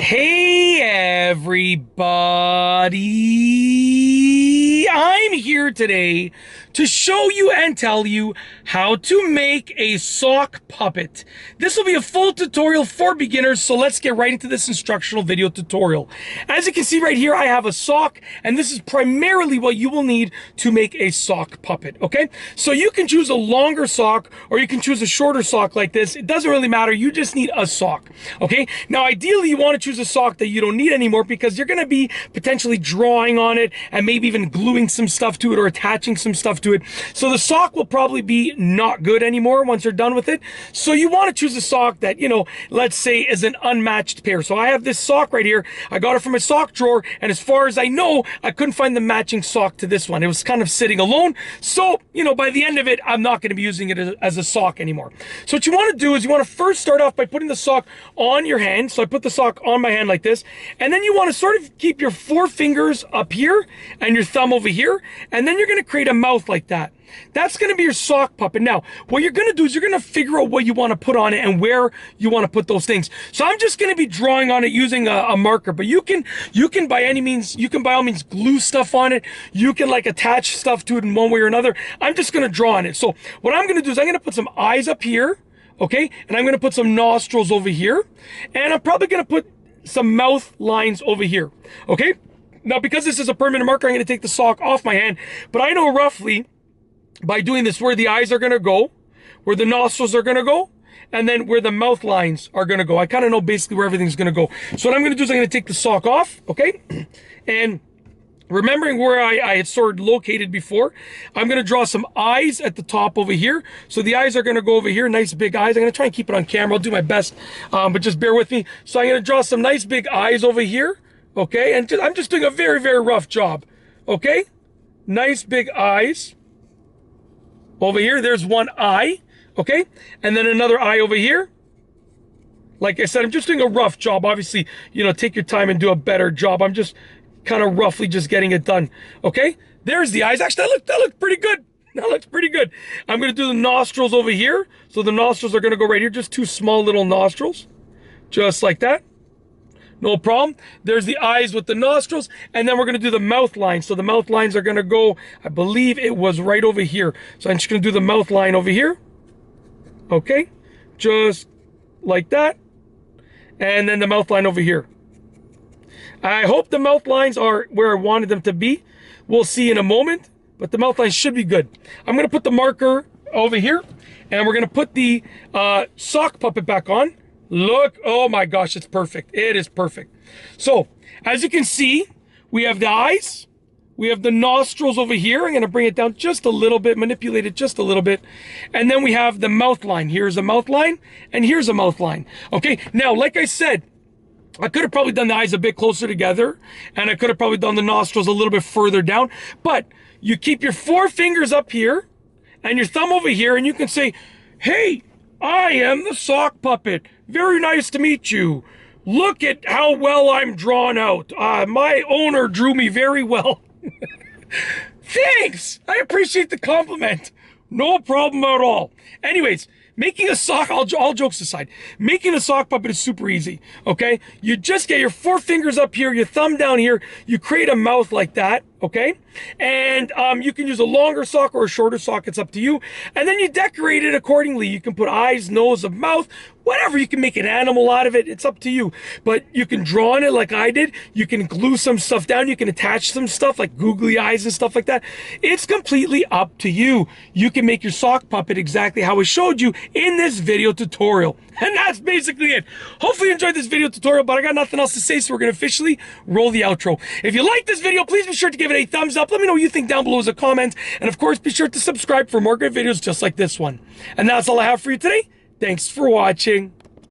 Hey everybody! I'm here today to show you and tell you how to make a sock puppet. This will be a full tutorial for beginners, so let's get right into this instructional video tutorial. As you can see right here, I have a sock, and this is primarily what you will need to make a sock puppet, okay? So you can choose a longer sock, or you can choose a shorter sock like this. It doesn't really matter, you just need a sock, okay? Now ideally you want to choose a sock that you don't need anymore because you're going to be potentially drawing on it and maybe even gluing some stuff to it or attaching some stuff to it. So the sock will probably be not good anymore once you're done with it. So you want to choose a sock that, let's say is an unmatched pair. So I have this sock right here. I got it from a sock drawer, and as far as I know, I couldn't find the matching sock to this one. It was kind of sitting alone. So, by the end of it, I'm not going to be using it as a sock anymore. So what you want to do is you want to first start off by putting the sock on your hand. So I put the sock on my hand like this, and then you want to sort of keep your four fingers up here and your thumb over here, and then you're going to create a mouth like that. That's going to be your sock puppet. Now, what you're going to do is you're going to figure out what you want to put on it and where you want to put those things. So I'm just going to be drawing on it using a marker, but you can by all means glue stuff on it. You can attach stuff to it in one way or another. I'm just going to draw on it. So what I'm going to do is I'm going to put some eyes up here, okay? And I'm going to put some nostrils over here, and I'm probably going to put some mouth lines over here, okay? Now, because this is a permanent marker, I'm going to take the sock off my hand, but I know roughly by doing this where the eyes are going to go, where the nostrils are going to go, and then where the mouth lines are going to go. I kind of know basically where everything's going to go. So what I'm going to do is I'm going to take the sock off, okay? And remembering where I had sort of located before, I'm going to draw some eyes at the top over here. So the eyes are going to go over here, nice big eyes. I'm going to try and keep it on camera. I'll do my best, but just bear with me. So I'm going to draw some nice big eyes over here, okay? And I'm just doing a very, very rough job, okay? Nice big eyes. Over here, there's one eye, okay? And then another eye over here. Like I said, I'm just doing a rough job. Obviously, take your time and do a better job. I'm just kind of roughly just getting it done, okay? There's the eyes. Actually, that looks pretty good. That looks pretty good. I'm going to do the nostrils over here. So the nostrils are going to go right here. Just two small little nostrils. Just like that. No problem. There's the eyes with the nostrils, and then we're going to do the mouth line. So the mouth lines are going to go, I believe it was right over here. So I'm just going to do the mouth line over here. Okay, just like that. And then the mouth line over here. I hope the mouth lines are where I wanted them to be. We'll see in a moment, but the mouth lines should be good. I'm going to put the marker over here, and we're going to put the sock puppet back on. Look, oh my gosh, it's perfect. It is perfect. So, as you can see, we have the eyes, we have the nostrils over here. I'm going to bring it down just a little bit, manipulate it just a little bit. And then we have the mouth line. Here's a mouth line, and here's a mouth line. Okay, now, like I said, I could have probably done the eyes a bit closer together, and I could have probably done the nostrils a little bit further down, but you keep your four fingers up here, and your thumb over here, and you can say, hey, I am the sock puppet. Very nice to meet you. Look at how well I'm drawn out. My owner drew me very well. Thanks. I appreciate the compliment. No problem at all. Anyways, making a sock, all jokes aside, making a sock puppet is super easy, okay? You just get your four fingers up here, your thumb down here, you create a mouth like that, okay? And you can use a longer sock or a shorter sock, it's up to you. And then you decorate it accordingly. You can put eyes, nose, a mouth, whatever. You can make an animal out of it, it's up to you. But you can draw on it like I did. You can glue some stuff down. You can attach some stuff like googly eyes and stuff like that. It's completely up to you. You can make your sock puppet exactly how I showed you in this video tutorial. And that's basically it. Hopefully you enjoyed this video tutorial, but I got nothing else to say, so we're going to officially roll the outro. If you like this video, please be sure to give it a thumbs up. Let me know what you think down below as a comment. And of course, be sure to subscribe for more great videos just like this one. And that's all I have for you today. Thanks for watching.